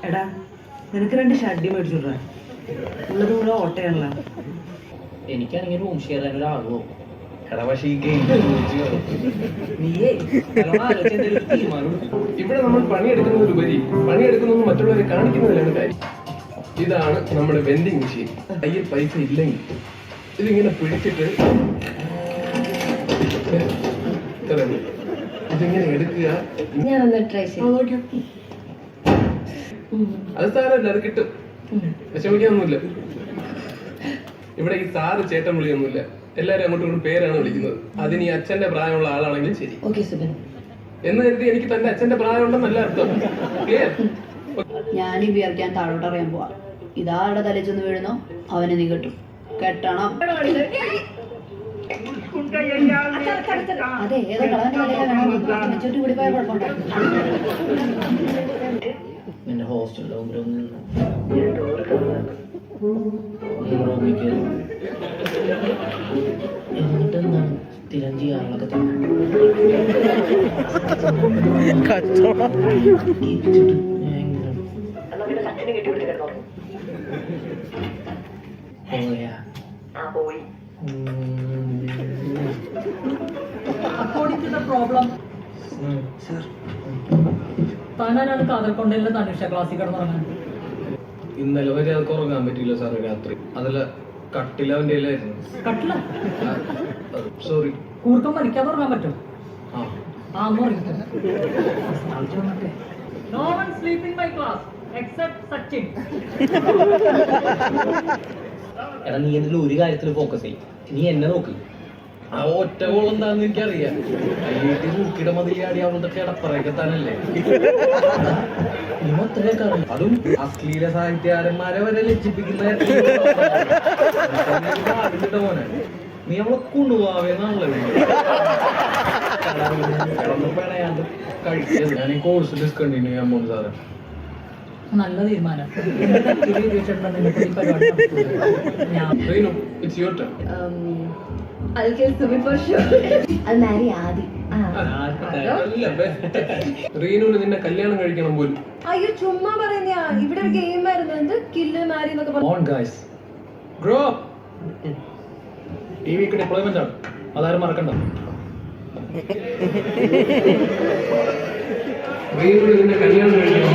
എടാ നിനക്ക് 2 ഷഡ്ഡി മേടിച്ചിട്ടാ ഉള്ളത് കൂടെ ഓട്ടയാണല്ലോ. എനിക്കാണെങ്കിൽ റൂം ഷെയർ ചെയ്യാൻ ഒരാളോ. എടാ പക്ഷേ ഈ ഗെയിം ഇവിടെ നമ്മൾ പണിയെടുക്കുന്നതിലുപരി പണിയെടുക്കുന്നത് മറ്റുള്ളവരെ കാണിക്കുന്നതിലാണ് കാര്യം. ഇതാണ് നമ്മുടെ വെൻഡിങ് മെഷീൻ. കയ്യിൽ പൈസ ഇല്ലെങ്കിൽ ഇതിങ്ങനെ പിടിച്ചിട്ട് ഇതിങ്ങനെ എടുക്കുക. അത് സാരമില്ല, അത് കിട്ടും, വിഷമിക്കാനൊന്നുമില്ല. ഇവിടെ ഈ സാറ് ചേട്ടൻ വിളിയൊന്നുമില്ല, എല്ലാരും അങ്ങോട്ടും ഇങ്ങോട്ടും പേരാണ് വിളിക്കുന്നത്. അതിന് ഈ അച്ഛന്റെ പ്രായമുള്ള ആളാണെങ്കിലും ശരി എന്ന് കരുതി എനിക്ക് തന്റെ അച്ഛന്റെ പ്രായമുണ്ടെന്നല്ല അർത്ഥം. ക്ലിയർ? ഞാൻ ഈ വിയർക്കാൻ താഴോട്ട് അറിയാൻ പോവാ. ഇതാളുടെ തലയിൽ ചെന്ന് വീഴുന്നോ അവനെ നീ കെട്ടും. കെട്ടണം. അതെ, ഏതോ കളവന്റെ കൂടി പോയ കുഴപ്പമുണ്ടോ? എന്റെ ഹോസ്റ്റലിലെ എന്നിട്ടെന്താണ് സ്ഥിരം ചെയ്യാറുള്ളതൊക്കെ താനാണ് കാതൽ കൊണ്ടല്ല തനുഷ ക്ലാസ്സിൽ കിടന്നുറങ്ങാൻ. ഇന്നലെ വരെ അതൊക്കെ ഉറങ്ങാൻ പറ്റില്ല സാറ് രാത്രി. അതല്ല, കട്ടിൽ അവന്റെ കട്ടില സോറി, കൂർക്കം വലിക്കാതെ ഉറങ്ങാൻ പറ്റും. No one sleep in my class except Sachin. എടാ നീ എന്തെങ്കിലും ഒരു കാര്യത്തിൽ ഫോക്കസ് ചെയ്യും, നീ എന്നെ നോക്ക്. ആ ഒറ്റ ഗോൾ എന്താണെന്ന് എനിക്കറിയാം. കയ്യേറ്റി തൂക്കിയുടെ മതിൽ ആടി അവളുടെ കിടപ്പറയൊക്കെ തന്നല്ലേ. നീ മൊത്തമൊക്കെ അറിയാം. അതും അശ്ലീല സാഹിത്യകാരന്മാരെ വരെ ലജ്ജിപ്പിക്കുന്ന മോനെ. നീ അവളെ കൊണ്ടുപോവാന്നാണല്ലോ പറയാണ്ട് കഴിച്ചത്. ഞാൻ ഈ കോഴ്സ് ഡിസ്കണ്ടിന്യൂ ചെയ്യാൻ പോകുന്നു സാറേ. നല്ല തീരുമാനം. It's your turn. I'll kill Sumi for sure. I'll marry Adi. റീനുവിന് നിന്നെ കല്യാണം കഴിക്കണം പോലും. അയ്യോ ചുമ്മാ പറയുന്നയാ. ഇവിടെ ഒരു ഗെയിം ആയിരുന്നു, എന്ത് കില്ല് മാരി എന്നൊക്കെ പറഞ്ഞു. On guys, grow up. ഈ വീക്ക് ഡിപ്ലോയ്മെന്റ് ആണ്, അതാരും മറക്കണ്ട. റീനുവിന് നിന്നെ കല്യാണം കഴിക്കണം.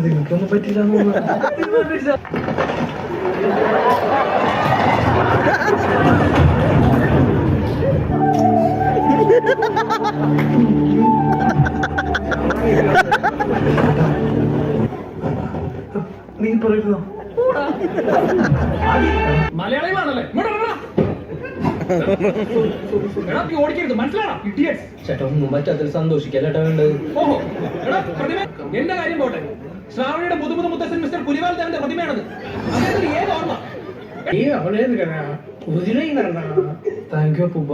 നിനക്കൊന്നും പറ്റില്ല. നീ പറയുന്നോ മലയാളികളാണല്ലേ? ഓടിക്കരുത്, മനസ്സിലാണോ? ചേട്ടാ ഒന്നും പറ്റാത്ത സന്തോഷിക്കല്ലേട്ടാ വേണ്ടത്. ഓഹോ, എന്റെ കാര്യം പോട്ടെ. ശ്രാവണിയുടെ പുതുമുത മുത്തച്ഛൻ മിസ്റ്റർ പുലിവാൽ തന്റെ പ്രതിമയാണത്. ഏത് ഓർമ്മ? താങ്ക് യു പൂപ്പ.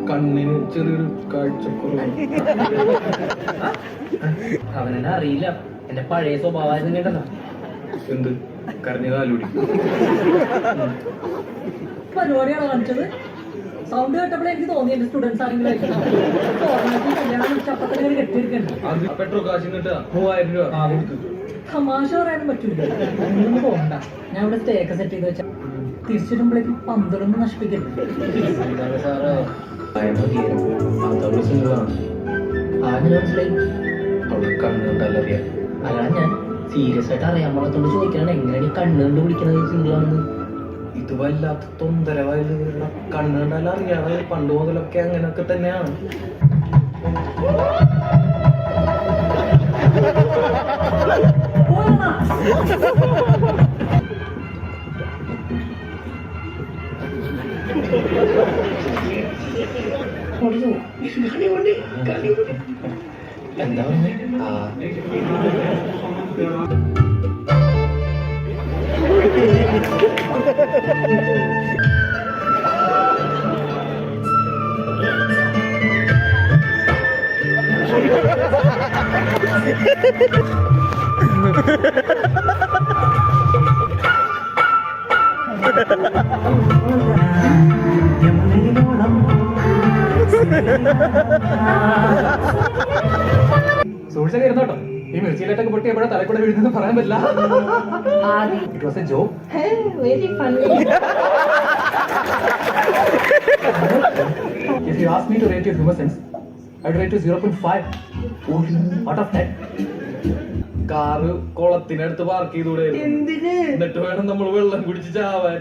കണ്ണിന് ചെറിയൊരു കാഴ്ചക്കുറവ്. അവനെന്നെ അറിയില്ല, എന്റെ പഴയ സ്വഭാവം തന്നെയുണ്ടല്ലോ. എന്ത് കരഞ്ഞതാലൂടി പരിപാടിയാണ് കാണിച്ചത്. സൗണ്ട് കേട്ടപ്പോഴേ എനിക്ക് തോന്നി എന്റെ സ്റ്റുഡൻസ് ആരെങ്കിലും പെട്രോ കാശ് കിട്ടാ 3000 രൂപ കൊടുത്തു. തമാശ പറയാനും പറ്റൂല. ഒന്നും പോകണ്ട, ഞാൻ ഇവിടെ സ്റ്റേ ഒക്കെ സെറ്റ് ചെയ്ത് വെച്ചാൽ തിരിച്ചിടുമ്പോഴേക്ക് 12 നശിപ്പിക്കരുത്. മനസ്സിലായി അവള് കണ്ണുണ്ടല്ലറിയാം. അല്ല ഞാൻ സീരിയസ് ആയിട്ട് അറിയാൻ പാടത്തോണ്ട് ചോദിക്കാണ്, എങ്ങനെയാണ് ഈ കണ്ണ് കണ്ട് പിടിക്കുന്നത് സിംഗിളാണെന്ന്. ഇത് വല്ലാത്ത തൊന്തരവായത്. കണ്ണ് കണ്ടാലും അറിയാതെ പണ്ട് മുതലൊക്കെ അങ്ങനെയൊക്കെ തന്നെയാണ്. എന്താ പറഞ്ഞേ? സൂക്ഷിച്ചൊക്കെ ഇരുന്നോട്ടോ. ഈ മിർച്ചിയിലൊക്കെ പൊട്ടി എപ്പോഴാ തലക്കൂടെ വീഴുന്നെന്ന് പറയാൻ പറ്റില്ല. It was a joke. If you ask me to rate your humor sense, I'd rate you 0.5 out of 10. Car കുളത്തിനടുത്ത് പാർക്ക് ചെയ്തൂടെ? എന്നിട്ട് വേണം നമ്മൾ വെള്ളം കുടിച്ച് ചാവാൻ.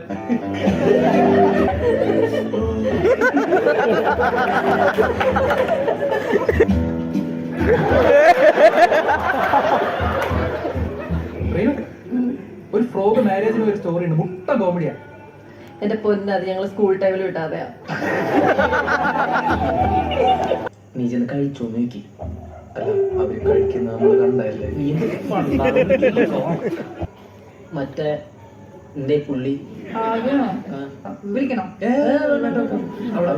ഒരു ഫ്രോഗ് മാരേജിന് ഒരു സ്റ്റോറി ഉണ്ട്, മുട്ട കോമഡിയാ. എന്റെ പൊന്നത് ഞങ്ങൾ സ്കൂൾ ടൈമിൽ വിട്ടാതെയാ. നീ ചെന്ന് കഴിച്ചോന്ന് നോക്കി. അവര് കഴിക്കുന്ന നമ്മള് കണ്ടല്ലേ. മറ്റേ എന്റെ പുള്ളി വിളിക്കണോ? അവിടെ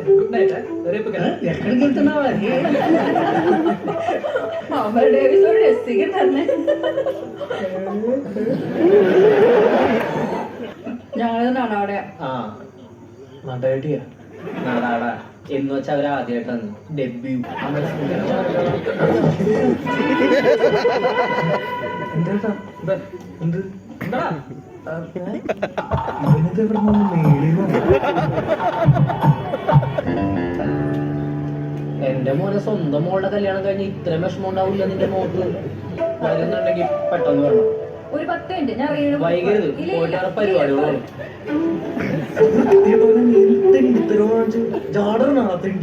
ഗുഡ് നൈറ്റ്. ഞങ്ങൾ നാടാടെ ആ നടടിയാ നാടാടാ എന്ന് വെച്ചാൽ അവര് ആദ്യമായിട്ടാണ് ഡെബ്യൂ. എന്റെ മോനെ സ്വന്തം മോളുടെ കല്യാണം കഴിഞ്ഞ് ഇത്രയും വിഷമം ഉണ്ടാവില്ല നിന്റെ മോക്ക്. വരുന്നുണ്ടെങ്കിൽ പെട്ടെന്ന് വരണം. ഒരു 10 മിനിറ്റ് ഞാൻ വൈകരുത്, പോയിട്ട് വേറെ പരിപാടികളാണ്.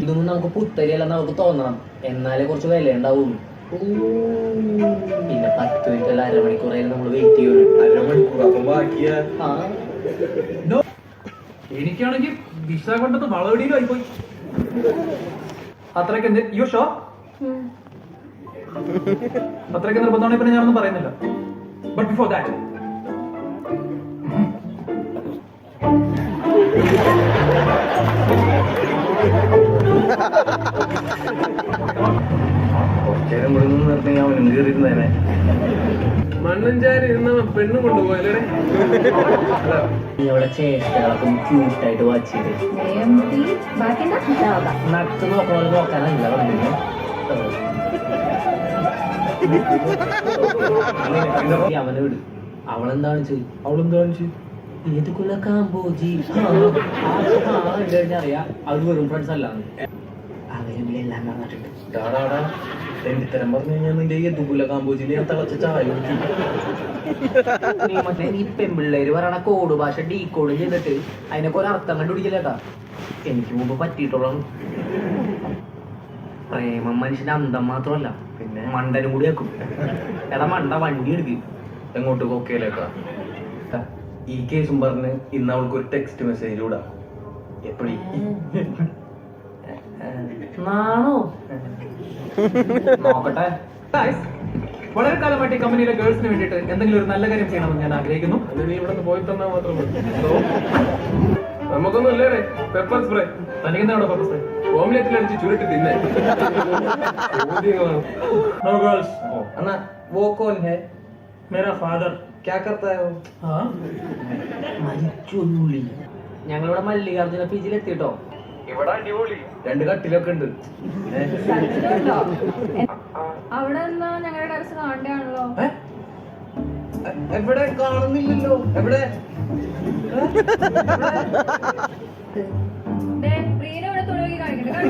ഇതൊന്നും നമുക്ക് പുത്തരിയല്ല നമുക്ക് തോന്നണം, എന്നാലേ കുറച്ച് വില ഉണ്ടാവുള്ളൂ. പിന്നെ 10 മിനിറ്റ് അല്ല അരമണിക്കൂറായാലും നമ്മൾ വെയിറ്റ് ചെയ്യുള്ളൂ. അരമണിക്കൂർ അപ്പം ബാക്കിയാ. ആ എനിക്കാണെങ്കിൽ ദിശ കൊണ്ടത് വളവടിയിലും ആയിപ്പോയി. അത്രയ്ക്ക് എന്ത് യു ഷോ അത്രയ്ക്ക് നിർബന്ധമാണ് പിന്നെ ഞാനൊന്നും പറയുന്നില്ല. ബട്ട് ബിഫോർ ദാറ്റ് അവനും കയറിയിരുന്നേനെ. മണ്ണഞ്ചാരി ഇരുന്നവൻ പെണ്ണ് കൊണ്ടുപോയല്ലേ? നീ അവിടെ ചേട്ടകളൊക്കെ ക്യൂട്ടായിട്ട് വാച്ച് ചെയ്ത് നട്ട് നോക്കണ നോക്കാനല്ല പറഞ്ഞത്. അവനെ വിട്. അവളെന്താണ് ചെയ്ത് ഏത് കൊല്ല കാമ്പോജി അറിയാം. അവര് വെറും ഫ്രണ്ട്സ് അല്ലാന്ന് അവരെല്ലാം പറഞ്ഞിട്ടുണ്ട്. തെണ്ടിത്തരം പറഞ്ഞു കഴിഞ്ഞാൽ നിന്റെ എതുകുല കാമ്പോജിൽ ഞാൻ തിളച്ച ചായ കുടിക്കും. നീ മറ്റേ ഈ പെമ്പിള്ളേര് പറയണ കോഡ് ഭാഷ ഡീകോഡ് ചെയ്തിട്ട് അതിനൊക്കെ ഒരു അർത്ഥം കണ്ടുപിടിക്കില്ലേട്ടാ. എനിക്ക് മുമ്പ് പറ്റിയിട്ടുള്ളതാണ്. പ്രേമം മനുഷ്യന്റെ അന്തം മാത്രമല്ല, പിന്നെ മണ്ടനും കൂടി വെക്കും. എടാ മണ്ട വണ്ടി എടുക്കും എങ്ങോട്ട് കൊക്കയിലേക്കാ. ഈ കേസും പറഞ്ഞ് ഇന്ന് അവൾക്ക് ഒരു ടെക്സ്റ്റ് മെസ്സേജ് വിടാം. എപ്പടി നാണോ നോക്കട്ടെ. വളരെ കാലമായിട്ട് ഈ കമ്പനിയിലെ ഗേൾസിന് വേണ്ടിയിട്ട് എന്തെങ്കിലും ഒരു നല്ല കാര്യം ചെയ്യണമെന്ന് ഞാൻ ആഗ്രഹിക്കുന്നു. അത് നീ ഇവിടെ നിന്ന് പോയി തന്നാൽ മാത്രം മതി. നമുക്കൊന്നും ഇല്ലേ പെപ്പർ സ്പ്രേ? തനിക്കെന്താണോ പർപ്പസ്? ഓംലെറ്റിലടിച്ച് ചുരുട്ടി തിന്നെ. No girls. अन्ना वो कौन है? मेरा father. क्या करता है वो? हाँ. മരിച്ചൊന്നുള്ളി. ഞങ്ങളിവിടെ മല്ലികാർജുന പീജിൽ എത്തിട്ടോ. ഇവിടെ അടിപൊളി 2 കട്ടിലൊക്കെ ഉണ്ട്. അവിടെ എന്നാ ഞങ്ങളുടെ ഡാൻസ് കാണണ്ടാണല്ലോ. എവിടെ കാണുന്നില്ലല്ലോ? എവിടെ? പ്രിയനെ ഇവിടെ തുണി കാണിക്കട്ടെ.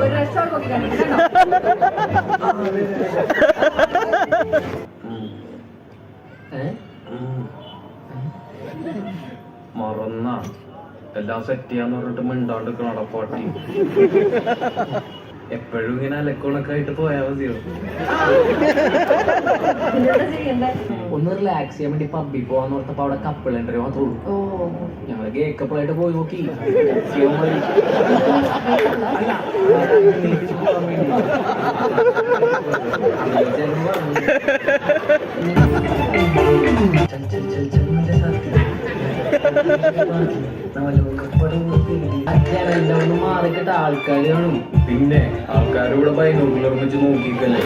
ഒരു റെസ്റ്റോറന്റ് നോക്കി കാണിക്കട്ടോ. മറന്ന എല്ലാം സെറ്റ് ചെയ്യാന്ന് പറഞ്ഞിട്ട് മിണ്ടാണ്ട് നടപ്പാട്ടി. എപ്പോഴും ഇങ്ങനെ അലക്കോണൊക്കെ ആയിട്ട് പോയാ മതിയോ? എന്താ ചെയ്യണ്ടേ? ഒന്ന് റിലാക്സ് ചെയ്യാൻ വേണ്ടി പബ്ബിൽ പോവാന്ന് ഓർത്തപ്പോ അവിടെ കപ്പിൾ എൻട്രി മാത്രമേ ഉള്ളൂ. ഞങ്ങള് ഗേ കപ്പിളായിട്ട് പോയി നോക്കി. ഒന്ന് മാറിക്കിട്ട ആൾക്കാര് കാണും. പിന്നെ ആൾക്കാരോട് ബൈനോക്കുലർ വെച്ച് നോക്കിക്കല്ലേ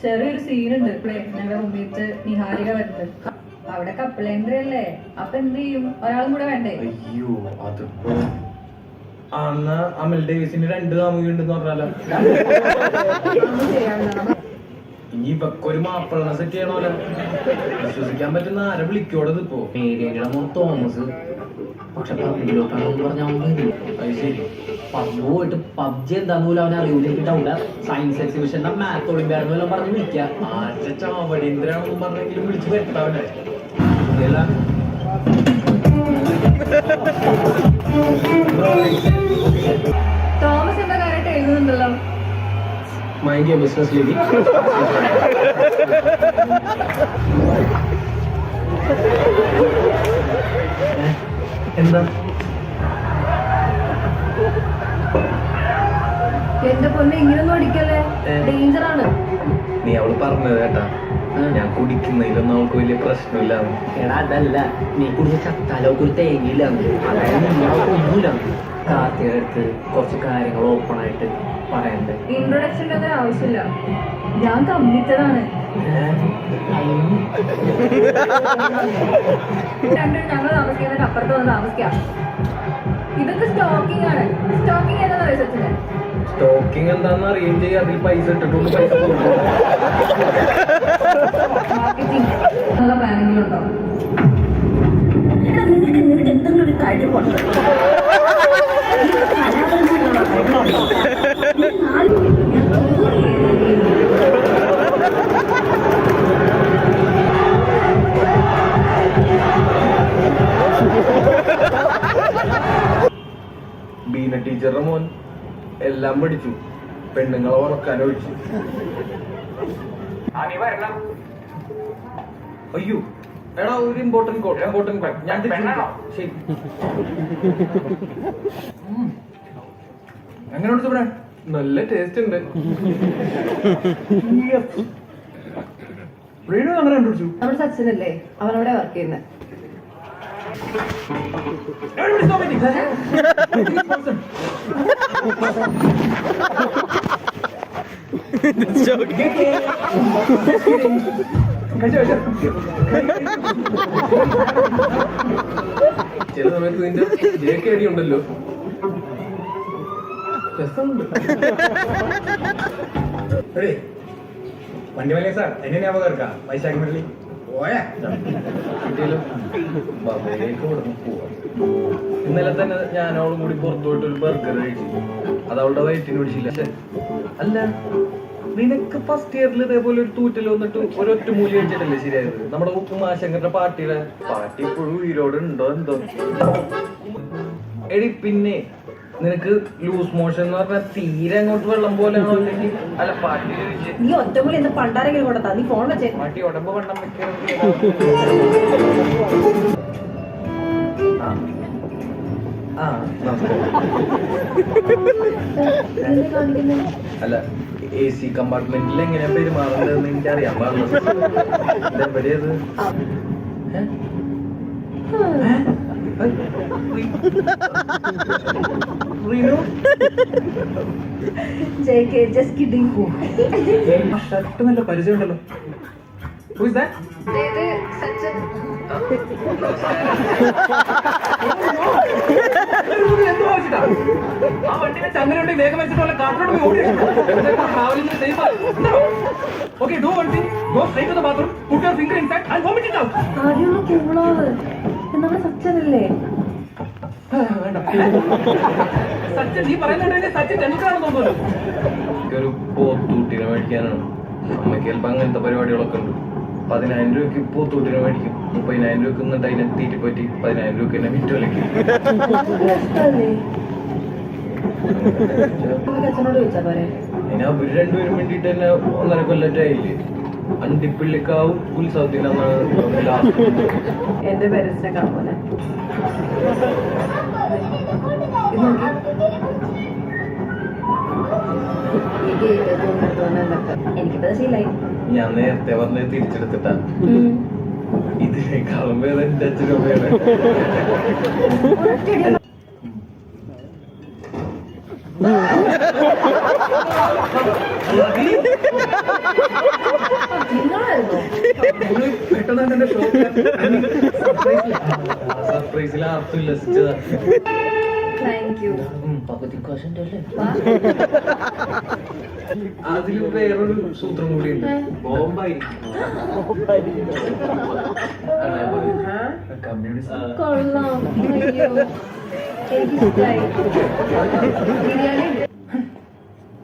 ചെറിയൊരു സീനുണ്ട് ഞങ്ങളുടെ മുമ്പിട്ട് നിഹാരിക വരുന്നത്. അവിടെ കപ്പിൾ എൻട്രി അല്ലേ, അപ്പൊ എന്ത് ചെയ്യും? ഒരാളും കൂടെ വേണ്ടേ? അയ്യോ അതിപ്പോ അന്ന് അമൽ ഡേവിസിന് 2 കാമുകിണ്ടെന്ന് പറഞ്ഞാലോ. ഇനി ഇവക്കൊരു മാപ്പിളനെ സെറ്റ് ചെയ്യണോല്ലോ. വിശ്വസിക്കാൻ പറ്റുന്ന ആരെ വിളിക്കോടത് ഇപ്പോ? മേരിയുടെ മോൻ തോമസ്. പക്ഷെ പബ്ബിലോട്ടാണെന്ന് പറഞ്ഞാൽ അത് ശരി. പബ്ബ് പോയിട്ട് പബ്ജി എന്താന്ന് പോലും അവനെ അറിയില്ല. സയൻസ് എക്സിബിഷന്റെ മാത്ത് ഒളിമ്പ്യാഡെന്നെല്ലാം പറഞ്ഞ് വിളിക്കാം. ആഴ്ച ചാവടീന്ദ്രാണെന്നും പറഞ്ഞെങ്കിലും വിളിച്ച് വരുത്താവല്ലേ. തോമസ് എന്താ കാര്യമായിട്ട് എഴുതുന്നുണ്ടല്ലോ. Mind your business Livi. എന്താ എന്റെ പൊന്നെ ഇങ്ങനൊന്നും അടിക്കല്ലേ, ഡേഞ്ചർ ആണ്. നീ അവള് പറഞ്ഞത് കേട്ടാ, ഞാൻ കുടിക്കുന്നതിലൊന്നും അവൾക്ക് വലിയ പ്രശ്നമില്ല. എടാ അതല്ല, നീ കുടിച്ച് ചത്താലോക്ക് ഒരു തേങ്ങയില്ല. അതായത് ഒന്നുമില്ല. കാർത്തിയുടെ അടുത്ത് കുറച്ച് കാര്യങ്ങൾ ഓപ്പൺ ആയിട്ട് പറയണ്ടേ. ഇൻട്രൊഡക്ഷൻ്റെ ഒന്നും ആവശ്യമില്ല, ഞാൻ കമ്മിറ്റഡാണ്. രണ്ടും ഞങ്ങൾ താമസിക്കുന്നതിന് അപ്പുറത്ത് വന്ന് താമസിക്കാം. ഇതൊക്കെ സ്റ്റോക്കിംഗ് ആണ്. സ്റ്റോക്കിംഗ് എന്താ സച്ചിന്? സ്റ്റോക്കിംഗ് എന്താണെന്ന് അറിയുകയും ചെയ്യും. അതിൽ പൈസ ഇട്ടിട്ടുണ്ട്, പൈസ മാർക്കറ്റിംഗ് എന്നുള്ള പ്ലാനിങ്ങിലുണ്ടോ? ബീന ടീച്ചറുടെ മോൻ എല്ലാം പഠിച്ചു, പെണ്ണുങ്ങളെ ഉറക്കാൻ ഒഴിച്ചു. അയ്യോ എടാ, ഒരു ഇമ്പോർട്ടന്റ് ഞാൻ ശരി. എങ്ങനെയുണ്ട് ഇവിടെ? നല്ല ടേസ്റ്റ് ഉണ്ട്. റീനു അങ്ങനെ കണ്ടുപിടിച്ചു. നമ്മുടെ സച്ചിനല്ലേ, അവനവിടെ വർക്ക് ചെയ്യുന്നത്. ചില സമയത്ത് നിന്റെ ജേക്കേടി ഉണ്ടല്ലോ, രസമുണ്ട്. വണ്ടി വലിയ സാർ എന്നെ ஞாபகம் இருக்கா? വൈശാഖ് മുരളി പോയാ കിട്ടിയല്ലോ. ഇന്നലെ തന്നെ ഞാൻ അവളും കൂടി പുറത്തു പോയിട്ട് ഒരു ബർഗർ കഴിച്ചു. അത് അവളുടെ വയറ്റിന് പിടിച്ചില്ല. അല്ല, നിനക്ക് ഫസ്റ്റ് ഇയറിൽ ഇതേപോലെ ഒരു തൂറ്റൽ വന്നിട്ട് ഒരൊറ്റ മൂലി കഴിച്ചിട്ടല്ലേ ശരിയായത്? നമ്മുടെ ഉമാശങ്കറിന്റെ പാർട്ടി ഇപ്പോഴും ഉയരോട് ഉണ്ടോ എന്തോ. എടി പിന്നെ നിനക്ക് ലൂസ് മോഷൻ എന്ന് പറഞ്ഞാൽ തീരെ അങ്ങോട്ട് വെള്ളം പോലെയാണോ, അല്ലെങ്കിൽ അല്ല പാട്ടി ചോദിച്ചു നീ ഒറ്റമൂലി എന്താ പണ്ടാരെങ്കിലും കൊടുത്താ? നീ ഫോൺ വെച്ചേ. പാട്ടി ഉടമ്പ് വണ്ണം വെക്കണം. അല്ല, AC കമ്പാർട്ട്മെന്റിൽ എങ്ങനെയാ പെരുമാറുന്നതെന്ന് എനിക്ക് അറിയാൻ പാടില്ല. എവിടെയത്? ഷർട്ട് നല്ല പരിചയമുണ്ടല്ലോ. Who is that? സച്ചിൻ. ആ വണ്ടി വെച്ച് അങ്ങനെ ഉണ്ടെങ്കിൽ വേഗം വെച്ചിട്ടുള്ള കാട്ടിലോട്ട് പോയി ഓടി. Okay, do one thing. Go straight to the bathroom, put your finger inside and vomit it out. ആദ്യമുള്ള കുമ്പളാവ് നമ്മുടെ സച്ചിനല്ലേ? വേണ്ട. സച്ചിൻ നീ പറയുന്നുണ്ടെങ്കിൽ സച്ചിൻ ടെൻഡുൽക്കറാണെന്ന് തോന്നുന്നു. എനിക്കൊരു പോത്തൂട്ടിനെ മേടിക്കാനാണ്. അമ്മയ്ക്ക് ചിലപ്പോൾ അങ്ങനത്തെ പരിപാടികളൊക്കെ ഉണ്ട്. 10,000 രൂപയ്ക്ക് പോത്തൂട്ടിനെ മേടിക്കും, 30,000 രൂപയ്ക്ക് എന്നിട്ട് അതിനെ തീറ്റിപ്പറ്റി 10,000 രൂപയ്ക്ക് തന്നെ വിറ്റ് വിലയ്ക്കും. അച്ഛനോട് ചോദിച്ചാ പോരെ? അതിന് അവർ രണ്ടുപേരും വേണ്ടിയിട്ട് തന്നെ 1.5 കൊല്ലറ്റായില്ലേ. അണ്ടിപ്പിള്ളിക്കാവ് ഉത്സവത്തിനാണ് ലാസ്റ്റ്. എന്റെ പേരൻസിനെ കാണുമോനെ എനിക്കിപ്പോ ശീലായി. ഞാൻ നേരത്തെ പറഞ്ഞത് തിരിച്ചെടുത്തിട്ടാ. ഇതിനേക്കാളും വേറെ എന്റെ അച്ഛനും വേറെ. സർപ്രൈസിൽ ആർത്തും ലസിച്ചതാ. Thank you. അതിൽ വേറൊരു സൂത്രം കൂടിയുണ്ട്. ബോംബായിരിക്കും. കൊള്ളാം. അയ്യോ എനിക്കിഷ്ടായി. ബിരിയാണി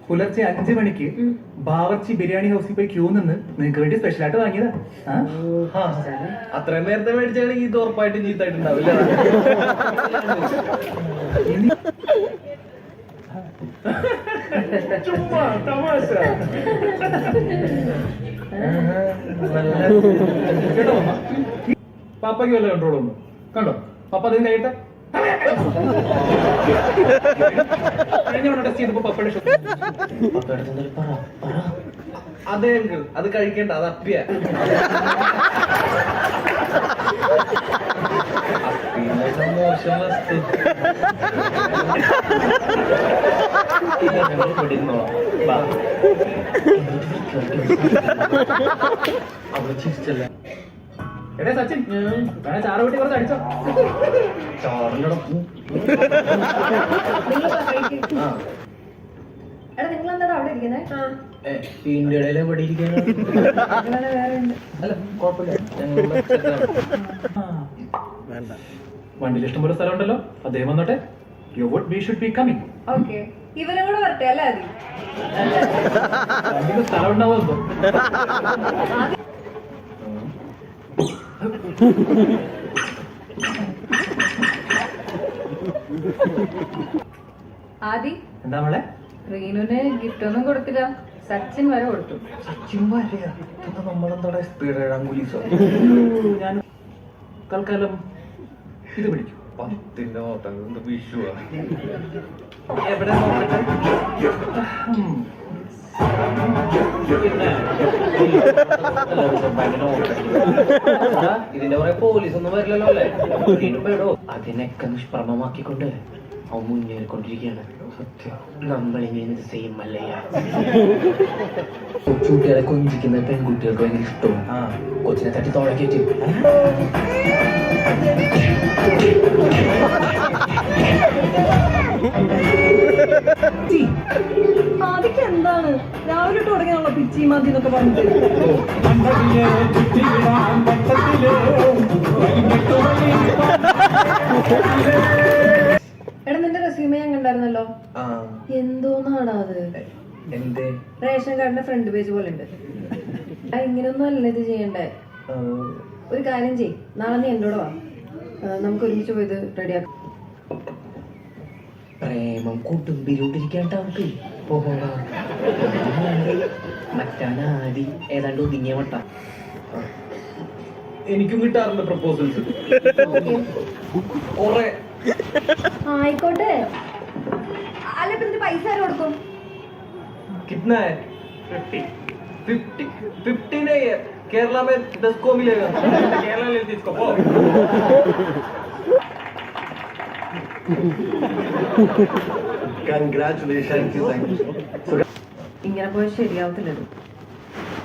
പുലർച്ചെ 5 മണിക്ക് ബാവർച്ചി ബിരിയാണി ഹൗസിൽ പോയി ക്യൂ നിന്ന് നിങ്ങൾക്ക് വേണ്ടി സ്പെഷ്യലായിട്ട് വാങ്ങിയതാ. അത്രയും നേരത്തെ മേടിച്ചാണെങ്കിൽ ഇത് ഉറപ്പായിട്ടും ചീത്തായിട്ടുണ്ടാവില്ല. ചുമ്മാ തമാശ. കേട്ടോ പാപ്പയ്ക്ക് വല്ല കൺട്രോൾ ഒന്നും കണ്ടോ? പപ്പ അതിന് കഴിയട്ടെ. ടെസ്റ്റ് ചെയ്തപ്പോ പപ്പയുടെ ഷോ. അതെ അങ്കിൾ, അത് കഴിക്കണ്ട, അത് അപ്പിയ. മോശം വസ്തു. അവിടെ ചിരിച്ചല്ല. എടേ സച്ചിൻ, വേണേ ചാറ് കൂട്ടി കുറച്ച് അടിച്ചോ. ചോറിനോടൊപ്പം എടാ നിങ്ങൾ എന്താ അവിടെ ഇരിക്കുന്നേ? ഇന്ത്യയുടെ എവിടെ ഇരിക്കാനോ? വേറെ ഉണ്ട്. അല്ല കുഴപ്പമില്ല, വേണ്ട, വണ്ടിയിൽ ഇഷ്ടംപോലെ സ്ഥലം ഉണ്ടല്ലോ, അദ്ദേഹം വന്നോട്ടെ. You would we should be coming. Okay, ഇവരും കൂടെ വരട്ടെ അല്ലേ? വണ്ടിയിൽ സ്ഥലം ഉണ്ടാവുമോ? ആദി, എന്താ മോളെ? റീനുവിന് ഗിഫ്റ്റ് ഒന്നും കൊടുത്തില്ല, സച്ചിൻ വരെ കൊടുത്തു. സച്ചിൻ വരെയാ? നമ്മളെന്താ സ്പീഡ് പോലീസോ? ഞാൻ തൽക്കാലം ഇത് പിടിക്കും. 10ന്റെ ഓട്ടം വിഷുവാ. എവിടെ നോക്കട്ടെ? ഇതിന്റെ കുറെ പോലീസ് ഒന്നും വരില്ലല്ലോ അല്ലേ? പേടോ അതിനൊക്കെ നിഷ്പ്രഭമാക്കിക്കൊണ്ട് അവൻ മുന്നേറിക്കൊണ്ടിരിക്കുകയാണ്. നമ്മളിങ്ങനെ ഇത് ചെയ്യുമല്ലയ്യ. കൊച്ചുകുട്ടികളെ കൊഞ്ചിക്കുന്ന പെൺകുട്ടികൾക്ക് ഭയങ്കര ഇഷ്ടവും. കൊച്ചിനെ തട്ടി തോളക്കേറ്റ് ആദിക്ക് എന്താണ് രാവിലെ തുടങ്ങിയാണല്ലോ പിച്ചി മാതി എന്നൊക്കെ പറഞ്ഞിട്ട്? എടാ നിന്റെ റെസ്യൂമേ ഞാൻ കണ്ടായിരുന്നല്ലോ. എന്തോന്നാടാ അത്? എന്തേ? റേഷൻ കാർഡിന്റെ ഫ്രണ്ട് പേജ് പോലെ ഉണ്ട്. ഇങ്ങനെയൊന്നും അല്ല ഇത് ചെയ്യണ്ടേ. ഒരു കാര്യം ചെയ്, നാളെ നീ എന്നോട് വാ, നമുക്ക് ഒരുമിച്ച് പോയത് റെഡിയാക്കാം. പ്രേമം കുടുംബിലോട്ടിരിക്കാണ്ട് അവർക്ക് മറ്റാനാടി ഏതാണ്ട് ഒതുങ്ങിയ മട്ട. എനിക്കും കിട്ടാറുണ്ട് പ്രപ്പോസൽസ് കൊറേ. ആയിക്കോട്ടെ, അല്ല ഇപ്പൊ ഇതിന്റെ പൈസ ആര് കൊടുക്കും? कितना है? 50 नहीं है, केरला में 10 को मिलेगा. केरला ले इसको. Congratulations. ഇങ്ങനെ പോയാൽ ശരിയാവത്തില്ലല്ലോ.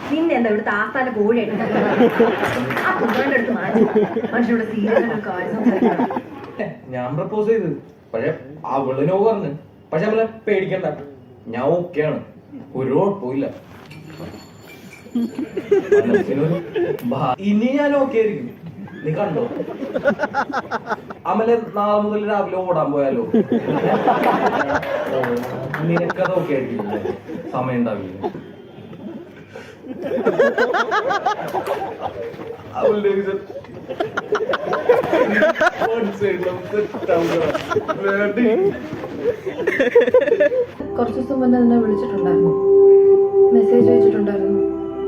പിന്നെ എന്താ ഇവിടുത്തെ ആസ്ഥാന കോഴിയായിട്ട് ആ കുഞ്ഞാന്റെ അടുത്ത് മാറ്റി മനുഷ്യരുടെ സീരിയസ് കാര്യം. ഞാൻ പ്രപ്പോസ് ചെയ്ത്, പക്ഷെ അവള് നോ പറഞ്ഞു. പക്ഷെ അവളെ പേടിക്കണ്ട, ഞാൻ ഓക്കെയാണ്, ഒരു കുഴപ്പമില്ല. ഇനി ഞാൻ ഓക്കെ ആയിരിക്കും, നീ കണ്ടോ? അമലെ നാളെ മുതൽ രാവിലെ ഓടാൻ പോയാലോ? നിനക്കത് ഓക്കെ ആയിരിക്കും, സമയം ഉണ്ടാവില്ല. അവളുടെ reason. One side love set down. Ready? കുറച്ച് ദിവസം മുന്നേ നിന്നെ വിളിച്ചിട്ടുണ്ടായിരുന്നു, മെസ്സേജ് അയച്ചിട്ടുണ്ടായിരുന്നു.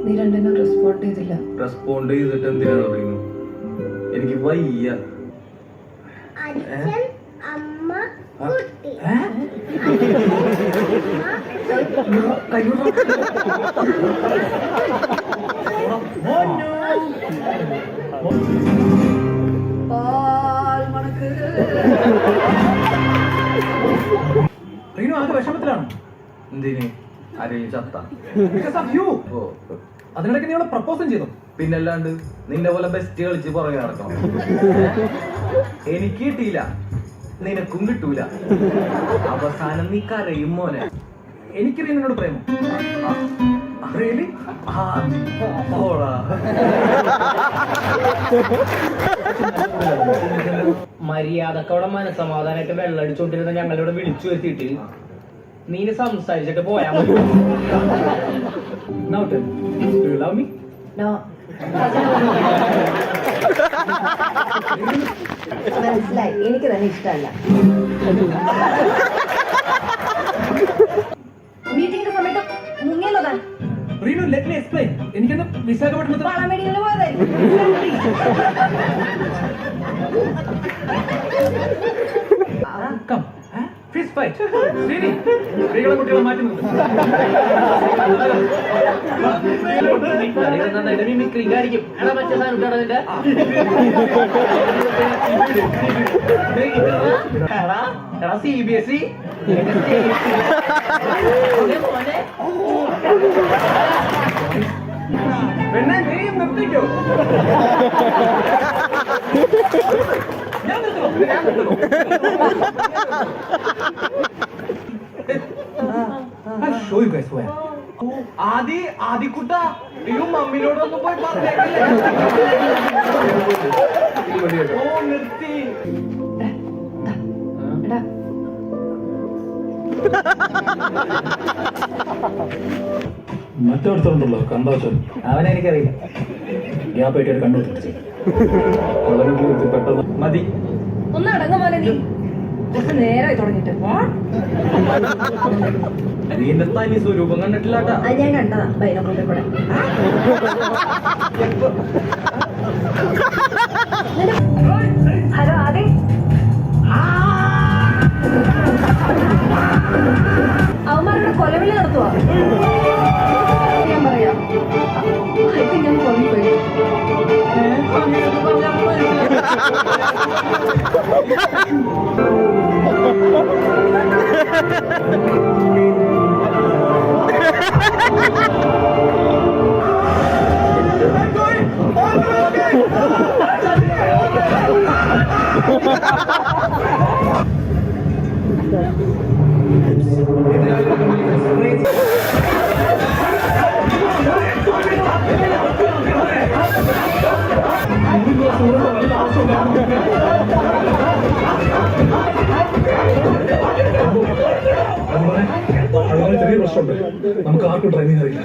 നീ രണ്ടിനും റെസ്പോണ്ട് ചെയ്തില്ല. റെസ്പോണ്ട് ചെയ്തിട്ട് എന്തിനാണ് പറയുന്നത്? എനിക്ക് വയ്യ. അച്ഛൻ, അമ്മ, കുട്ടി. റീനു ആകെ വിഷമത്തിലാണ്. എന്തിന്? ആരെയും ചത്ത? Because of you. ഓ, അതിനിടയ്ക്ക് നീ അവളെ പ്രപ്പോസും ചെയ്തു. പിന്നല്ലാണ്ട് നിന്റെ പോലെ ബെസ്റ്റ് കളിച്ച് പുറകെ നടക്കണം. എനിക്ക് കിട്ടിയില്ല, നിനക്കും കിട്ടൂല. അവസാനം നീ കരയും മോനെ. എനിക്ക് റീനിനോട് പ്രേമം. Really? ഓടാ. മര്യാദക്കവിടെ മനസ്സമാധാനമായിട്ട് വെള്ളം അടിച്ചോണ്ടിരുന്ന ഞങ്ങളിവിടെ വിളിച്ചു വരുത്തിയിട്ട് നീ സംസാരിച്ചിട്ട് പോയാ മതി. Now tell me, do you love me? No. മനസ്സിലായി, എനിക്ക് തന്നെ ഇഷ്ടമല്ല. മീറ്റിംഗിന്റെ സമയത്ത് മുങ്ങിയല്ലോ താൻ. Reenu, let me explain. എനിക്കെന്താ വിശാഖപട്ടണത്തിൽ പണം മേടിക്കാൻ പോയതായിരിക്കും. Come. Fist fight. ശ്രീനി, സ്ത്രീകളെ കുട്ടികളെ മാറ്റി നിർത്തും. മിമിക്രിക്കായിരിക്കും. എടാ മറ്റേ സാധനം ഇട്ടാടാ നിന്റെ. എടാ CBSE പെണ്ണെ, നീയും നിർത്തിക്കോ. ഞാൻ നിർത്തണോ? I'll show you guys where. ആദിക്കുട്ട, അയ്യോ മമ്മിനോടൊന്നും പോയി പറഞ്ഞേക്കില്ലേ? ഓ, നിർത്തി. എടാ, മറ്റൊരുത്തരുണ്ടല്ലോ കണ്ടാച്ചൻ, അവനെനിക്കറിയില്ല. ഗ്യാപ്പായിട്ട് ഒരു കണ്ടു പെട്ടെന്ന് മതി. ഒന്ന് അടങ്ങും പോലെ നീ. കുറച്ച് നേരമായി തുടങ്ങിയിട്ട്. നീ എന്റെ തനി സ്വരൂപം കണ്ടിട്ടില്ലാട്ടാ. അത് ഞാൻ കണ്ടതാ ബൈനോക്കുള്ളിൽ കൂടെ. ഹലോ, അതെ. അവന്മാരുടെ കൊലവിളി നടത്തുവാ. ഞാൻ പറയാം, ഞാൻ കൊല്ലിപ്പോയി. ചെറിയ പ്രശ്നമുണ്ട്. നമുക്ക് ആർക്കും ഡ്രൈവിംഗ് അറിയില്ല.